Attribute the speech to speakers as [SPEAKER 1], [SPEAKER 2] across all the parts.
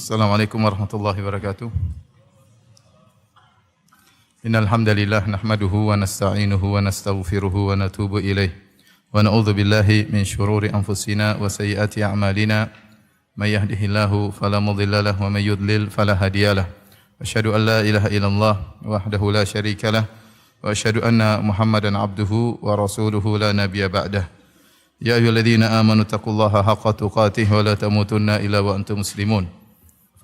[SPEAKER 1] Assalamualaikum warahmatullahi wabarakatuh. Innal hamdalillah nahmaduhu wa nasta'inuhu wa nastaghfiruhu wa natubu ilaih. Wa na'udzu billahi min shururi anfusina wa sayyiati a'malina. May yahdihillahu fala mudilla lahu wa may yudlil fala hadiyalah. Asyhadu an la ilaha illallah wahdahu la syarika lah wa asyhadu anna Muhammadan abduhu wa rasuluhu la nabiyya ba'dah. Ya ayyuhalladzina amanu taqullaha haqqa tuqatih wa la tamutunna illa wa antum muslimun.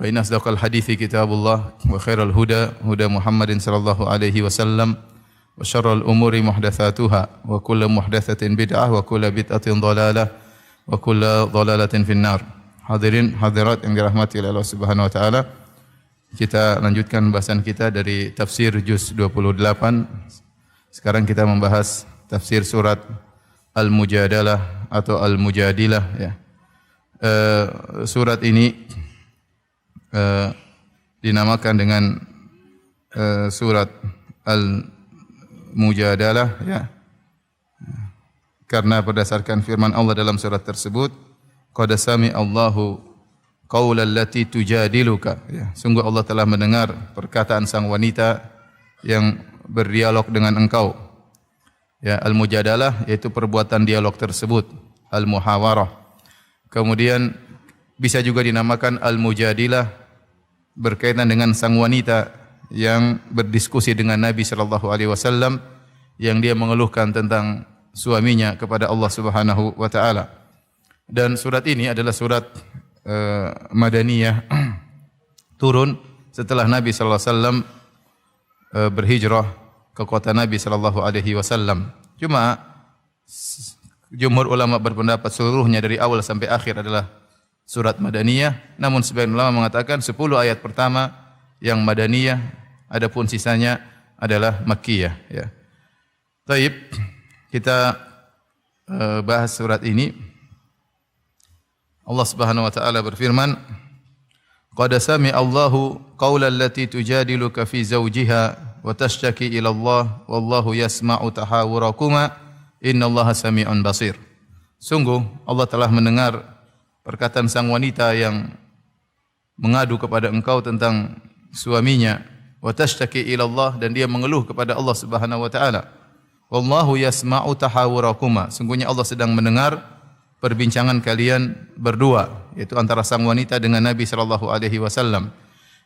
[SPEAKER 1] Fa inna asdaqal hadithi kitabullah wa khairal huda huda Muhammadin sallallahu alaihi wasallam wa syarrul umuri muhdatsatuha wa kullu muhdatsatin bid'ah wa kullu bid'atin dhalalah wa kullu dhalalatin finnar. Hadirin hadirat yang dirahmati oleh Allah Subhanahu wa taala. Kita lanjutkan bahasan kita dari tafsir juz 28. Sekarang kita membahas tafsir surat Al-Mujadalah atau Al-Mujadilah ya. Surat ini dinamakan dengan surat Al-Mujadalah ya. Karena berdasarkan firman Allah dalam surat tersebut, qad sami Allahu qaulal lati tujadiluka ya. Sungguh Allah telah mendengar perkataan sang wanita yang berdialog dengan engkau. Ya, al-mujadalah yaitu perbuatan dialog tersebut, al-muhawarah. Kemudian bisa juga dinamakan al-mujadilah berkaitan dengan sang wanita yang berdiskusi dengan Nabi sallallahu alaihi wasallam yang dia mengeluhkan tentang suaminya kepada Allah Subhanahu wa taala. Dan surat ini adalah surat Madaniyah turun setelah Nabi sallallahu alaihi wasallam berhijrah ke kota Nabi sallallahu alaihi wasallam. Cuma jumhur ulama berpendapat seluruhnya dari awal sampai akhir adalah surat Madaniyah. Namun sebagian ulama mengatakan 10 ayat pertama yang Madaniyah, adapun sisanya adalah Makkiyah ya. Baik, kita bahas surat ini. Allah Subhanahu wa taala berfirman, qad sami Allahu qaulal lati tujadiluka fi zawjiha wa tashtaki ila Allah wallahu yasma'u tahawurakuma innallaha sami'un basir. Sungguh Allah telah mendengar perkataan sang wanita yang mengadu kepada engkau tentang suaminya, wa tashtaki ila Allah, dan dia mengeluh kepada Allah Subhanahu wa taala. Wallahu yasma'u tahawurakuma. Sungguhnya Allah sedang mendengar perbincangan kalian berdua, yaitu antara sang wanita dengan Nabi sallallahu alaihi wasallam.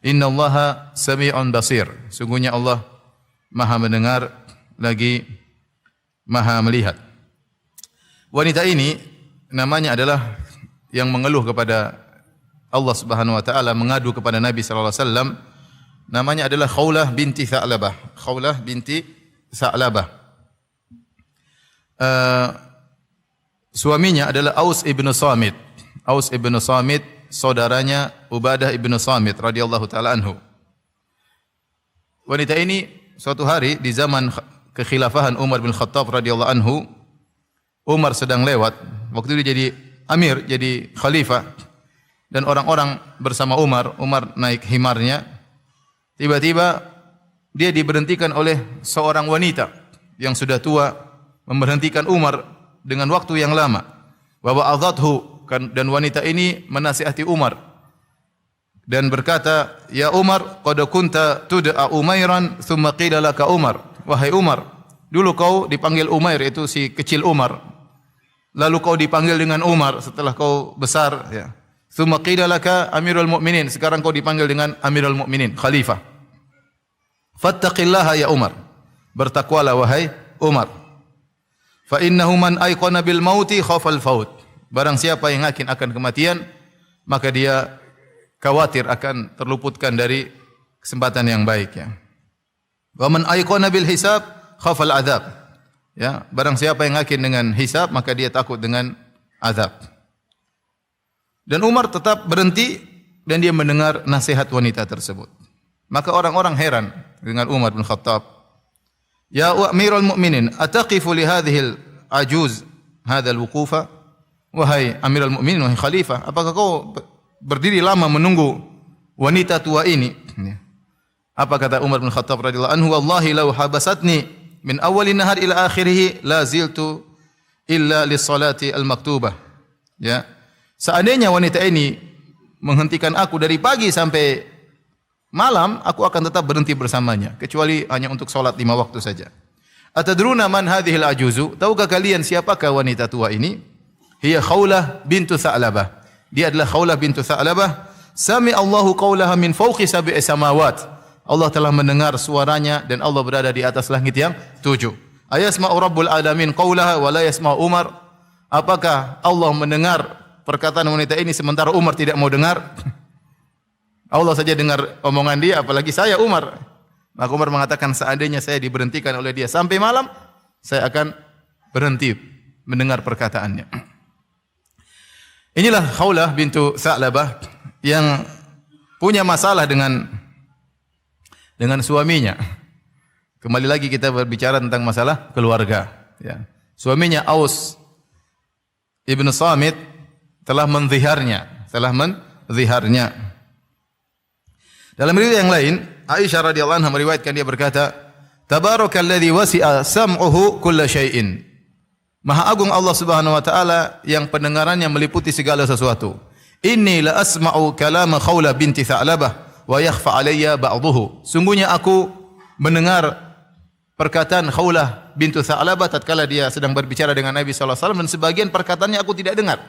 [SPEAKER 1] Innallaha sami'un basir. Sungguhnya Allah Maha mendengar lagi Maha melihat. Wanita ini namanya adalah yang mengeluh kepada Allah Subhanahu wa taala, mengadu kepada Nabi sallallahu alaihi wasallam. Namanya adalah Khawlah binti Tha'labah. Khawlah binti Tha'labah. Suaminya adalah Aus ibn Samit. Aus ibn Samit saudaranya Ubadah ibn Samit radhiyallahu taala anhu. Wanita ini suatu hari di zaman kekhilafahan Umar bin Khattab radhiyallahu anhu, Umar sedang lewat, waktu dia jadi amir, jadi khalifah, dan orang-orang bersama Umar naik himarnya. Tiba-tiba dia diberhentikan oleh seorang wanita yang sudah tua, memberhentikan Umar dengan waktu yang lama. Wa wa'adhathu, dan wanita ini menasihati Umar dan berkata, "Ya Umar, qad kunta tud'a Umairan thumma qila laka Umar." Wahai Umar, dulu kau dipanggil Umair, itu si kecil Umar. Lalu kau dipanggil dengan Umar setelah kau besar ya. Thumma qila laka Amirul Mukminin, sekarang kau dipanggil dengan Amirul Mukminin, khalifah. Fattaqillaha ya Umar. Bertakwalah wahai Umar. Fa innahu man ayqana bil mauti khafal faut. Barang siapa yang yakin akan kematian, maka dia khawatir akan terluputkan dari kesempatan yang baik ya. Wa man ayqana bil hisab khafal adzab. Ya, barang siapa yang yakin dengan hisab, maka dia takut dengan azab. Dan Umar tetap berhenti dan dia mendengar nasihat wanita tersebut. Maka orang-orang heran dengan Umar bin Khattab. Ya Amirul Mukminin, ataqifu li hadhil ajuz hadzal wuqufa? Wahai Amirul Mukminin, wahai khalifah, apakah kau berdiri lama menunggu wanita tua ini? Apa kata Umar bin Khattab radhiyallahu anhu? Wallahi law habasatni min awwalin nahar ila akhirih la ziltu illa lis salati al maktubah. Ya. Seandainya wanita ini menghentikan aku dari pagi sampai malam, aku akan tetap berhenti bersamanya, kecuali hanya untuk salat 5 waktu saja. Atadruna man hadhil ajuzu? Tahukah kalian siapakah wanita tua ini? Hiya Khawlah bintu Tha'labah. Dia adalah Khawlah bintu Tha'labah. Sami Allahu qawlaha min fawqi sab'i samawat. Allah telah mendengar suaranya dan Allah berada di atas langit yang 7. Ayasma'u Rabbul Alamin qawlaha wa la yasma'u Umar? Apakah Allah mendengar perkataan wanita ini sementara Umar tidak mau dengar? Allah saja dengar omongan dia, apalagi saya Umar. Maka Umar mengatakan, seandainya saya diberhentikan oleh dia sampai malam, saya akan berhenti mendengar perkataannya. Inilah Khawlah bintu Tha'labah yang punya masalah dengan suaminya. Kembali lagi kita berbicara tentang masalah keluarga. Ya. Suaminya Aus ibn Samit telah menziharnya. Dalam riwayat yang lain, Aisyah radhiyallahu anha meriwayatkan, dia berkata, Tabarakalladzi wasi'a sam'uhu kulla syai'in. Maha agung Allah Subhanahu wa taala yang pendengarannya meliputi segala sesuatu. Inni la asma'u kalama Khawlah binti Tha'labah wa yakhfa 'alayya ba'dhuhu. Sungguhnya aku mendengar perkataan Khawlah bintu Tha'labah tatkala dia sedang berbicara dengan Nabi sallallahu alaihi wasallam, dan sebagian perkataannya aku tidak dengar.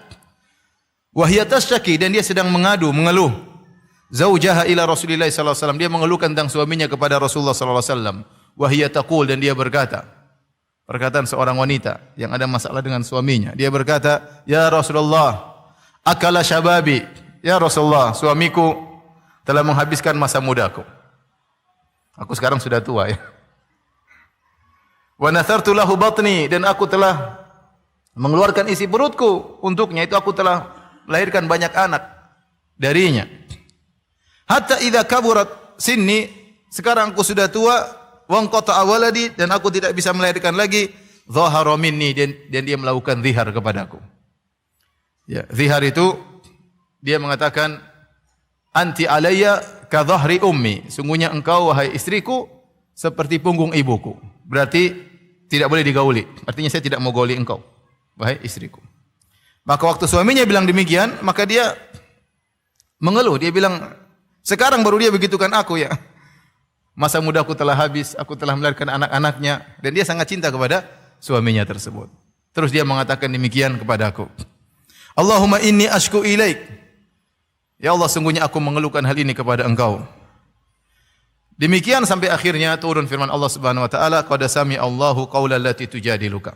[SPEAKER 1] Wa hiya tashtaki, dan dia sedang mengeluh zaujaha ila Rasulillah sallallahu alaihi wasallam, dia mengeluhkan tentang suaminya kepada Rasulullah sallallahu alaihi wasallam. Wa hiya taqul, dan dia berkata, perkataan seorang wanita yang ada masalah dengan suaminya. Dia berkata, "Ya Rasulullah, akala syababi." Ya Rasulullah, suamiku telah menghabiskan masa mudaku. Aku sekarang sudah tua ya. Wa nathartu lahu batni, dan aku telah mengeluarkan isi perutku untuknya, itu aku telah melahirkan banyak anak darinya. Hatta idza kaburat sinni, sekarang aku sudah tua, wa anqata waladi, dan aku tidak bisa melahirkan lagi, dhahara minni, dan dia melakukan zihar kepadaku. Ya, zihar itu dia mengatakan, anti alayya ka dhahri ummi, sungguhnya engkau wahai istriku seperti punggung ibuku. Berarti tidak boleh digauli. Artinya saya tidak mau gauli engkau wahai istriku. Maka waktu suaminya bilang demikian, maka dia mengeluh, dia bilang, sekarang baru dia begitukan aku ya. Masa mudaku telah habis, aku telah melahirkan anak-anaknya, dan dia sangat cinta kepada suaminya tersebut. Terus dia mengatakan demikian kepadaku. Allahumma inni ashku ilaik. Ya Allah, sungguhnya aku mengeluhkan hal ini kepada engkau. Demikian sampai akhirnya turun firman Allah Subhanahu wa taala, qad sami Allahu qaulal lati tujadiluka.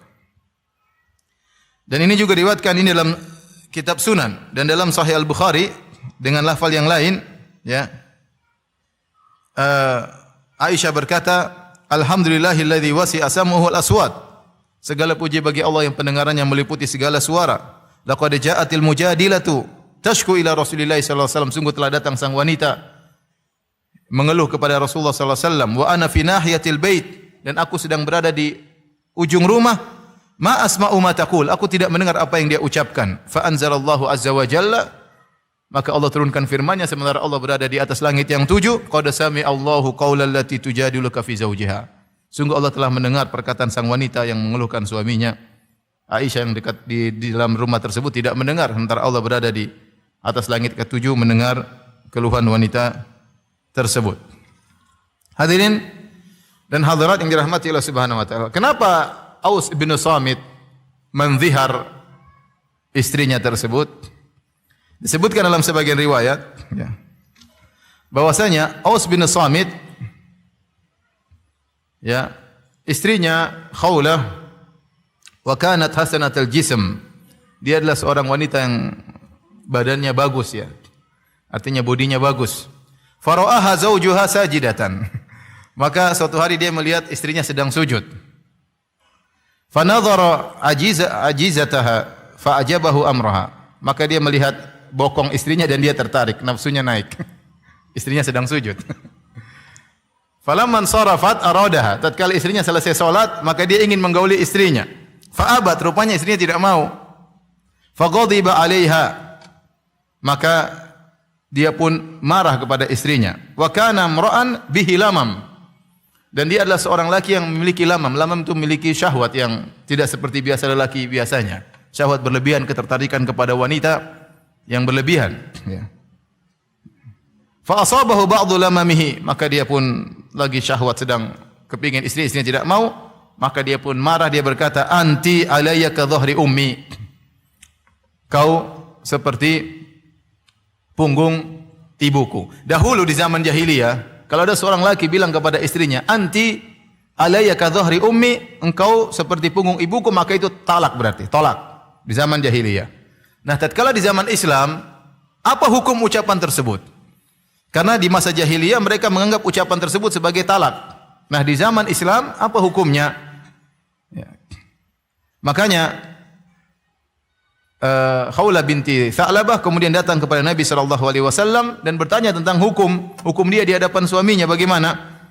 [SPEAKER 1] Dan ini juga diriwayatkan ini dalam kitab Sunan dan dalam Sahih Al-Bukhari dengan lafal yang lain, ya. Aisyah berkata, alhamdulillahilladzi wasi'a sam'uhu al-aswat. Segala puji bagi Allah yang pendengarannya meliputi segala suara. Laqad ja'atil mujadilatu tashku ila Rasulillah sallallahu alaihi wasallam. Sungguh telah datang sang wanita mengeluh kepada Rasulullah sallallahu alaihi wasallam. Wa ana fi nahiyatil bait, dan aku sedang berada di ujung rumah. Ma asma'u ma taqul, aku tidak mendengar apa yang dia ucapkan. Fa anzalallahu azza wa jalla, maka Allah turunkan firman-Nya sementara Allah berada di atas langit yang 7. Qad sami Allahu qaulal lati tujadiluka fi zawjiha. Sungguh Allah telah mendengar perkataan sang wanita yang mengeluhkan suaminya. Aisyah yang dekat di dalam rumah tersebut tidak mendengar, sementara Allah berada di atas langit ke-7 mendengar keluhan wanita tersebut. Hadirin dan hadirat yang dirahmati Allah Subhanahu wa taala. Kenapa Aus bin Samit menzihar istrinya tersebut? Disebutkan dalam sebagian riwayat, ya, bahwasanya Aus bin Samit, ya, istrinya Khawlah, wa kanat hasanatul jism. Dia adalah seorang wanita yang badannya bagus, ya. Artinya bodinya bagus. Fara'aha zawjuha sajidatan. Maka suatu hari dia melihat istrinya sedang sujud. Fanadhara ajizataha fa'ajabahu amraha. Maka dia melihat bokong istrinya dan dia tertarik, nafsunya naik. Istrinya sedang sujud. Falamman sarafat aradaha. Tatkala istrinya selesai salat, maka dia ingin menggauli istrinya. Fa'abat, rupanya istrinya tidak mau. Faghadiba 'alaiha. Maka dia pun marah kepada istrinya. Wa kana imra'an bihi lamam. Dan dia adalah seorang laki yang memiliki lamam. Lamam itu memiliki syahwat yang tidak seperti biasa lelaki biasanya. Syahwat berlebihan, ketertarikan kepada wanita yang berlebihan. Ya. Fa asabahu ba'dhu lamamihi, maka dia pun lagi syahwat sedang kepingin istri-istrinya tidak mau, maka dia pun marah, dia berkata, anti alayya ka dhahri ummi. Kau seperti punggung ibuku. Dahulu di zaman jahiliyah, kalau ada seorang laki bilang kepada istrinya, anti alayya ka dhahri ummi, engkau seperti punggung ibuku, maka itu talak, berarti tolak di zaman jahiliyah. Nah, tatkala di zaman Islam, apa hukum ucapan tersebut? Karena di masa jahiliyah mereka menganggap ucapan tersebut sebagai talak. Nah, di zaman Islam apa hukumnya? Ya. Makanya Khawlah binti Tha'labah kemudian datang kepada Nabi SAW dan bertanya tentang hukum dia di hadapan suaminya bagaimana?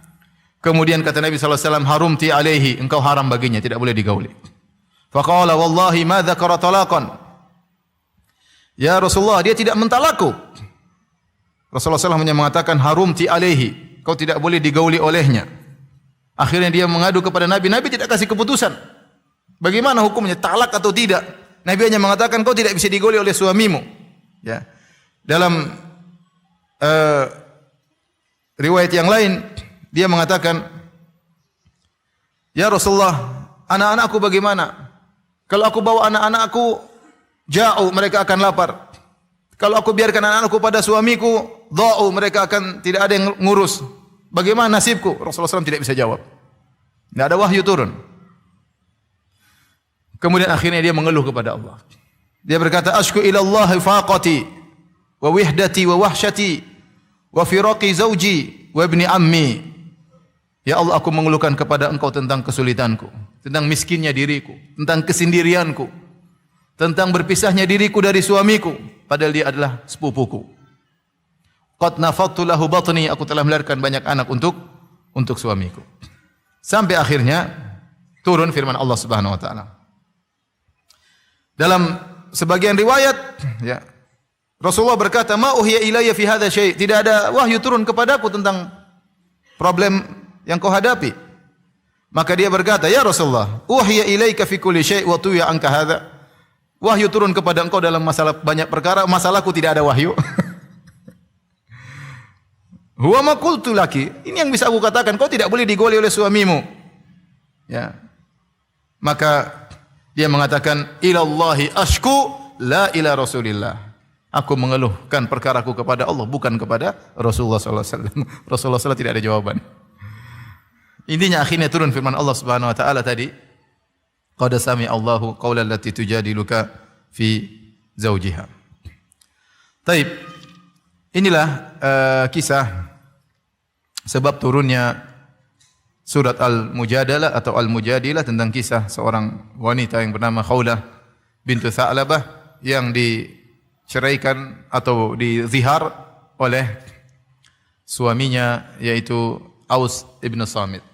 [SPEAKER 1] Kemudian kata Nabi SAW, harumti alaihi, engkau haram baginya, tidak boleh digauli. Faqala wallahi ma dzakara talaqan. Ya Rasulullah, dia tidak mentalakku. Rasulullah SAW mengatakan harumti alaihi, kau tidak boleh digauli olehnya. Akhirnya dia mengadu kepada Nabi, Nabi tidak kasih keputusan. Bagaimana hukumnya, talak atau tidak? Nabi hanya mengatakan kau tidak bisa digauli oleh suamimu. Ya. Dalam riwayat yang lain dia mengatakan, ya Rasulullah, anak-anakku bagaimana? Kalau aku bawa anak-anakku jauh, mereka akan lapar. Kalau aku biarkan anak-anakku pada suamiku, dha'u, mereka akan tidak ada yang ngurus. Bagaimana nasibku? Rasulullah SAW tidak bisa jawab. Tidak ada wahyu turun. Kemudian akhirnya dia mengeluh kepada Allah. Dia berkata, ashku ilallahi faqati wa wihdati wa wahsyati wa firaqi zawji wa ibni ammi. Ya Allah, aku mengeluhkan kepada engkau tentang kesulitanku, tentang miskinnya diriku, tentang kesendirianku, tentang berpisahnya diriku dari suamiku, padahal dia adalah sepupuku. Qad nafattu lahu batni, aku telah melahirkan banyak anak untuk suamiku. Sampai akhirnya turun firman Allah Subhanahu wa taala. Dalam sebagian riwayat, ya, Rasulullah berkata, "Ma uhiya ilayya fi hadza syai'." Tidak ada wahyu turun kepadaku tentang problem yang kau hadapi. Maka dia berkata, "Ya Rasulullah, uhiya ilayka fi kulli syai' wa tuya anka hadza." Wahyu turun kepada engkau dalam masalah banyak perkara, masalahku tidak ada wahyu. Huwa ma qultu laki. Ini yang bisa aku katakan, kau tidak boleh digauli oleh suamimu. Ya. Maka dia mengatakan, ilallahi ashku la ila Rasulillah. Aku mengeluhkan perkaraku kepada Allah, bukan kepada Rasulullah sallallahu alaihi wasallam. Rasulullah sallallahu tidak ada jawaban. Intinya akhirnya turun firman Allah Subhanahu wa taala tadi, qad sami Allahu qaulal lati tujadiluka fi zawjiha. Taib. Inilah kisah sebab turunnya surat Al-Mujadalah atau Al-Mujadilah tentang kisah seorang wanita yang bernama Khawlah bintu Tha'labah yang diceraikan atau dizihar oleh suaminya yaitu Aus ibn Samit.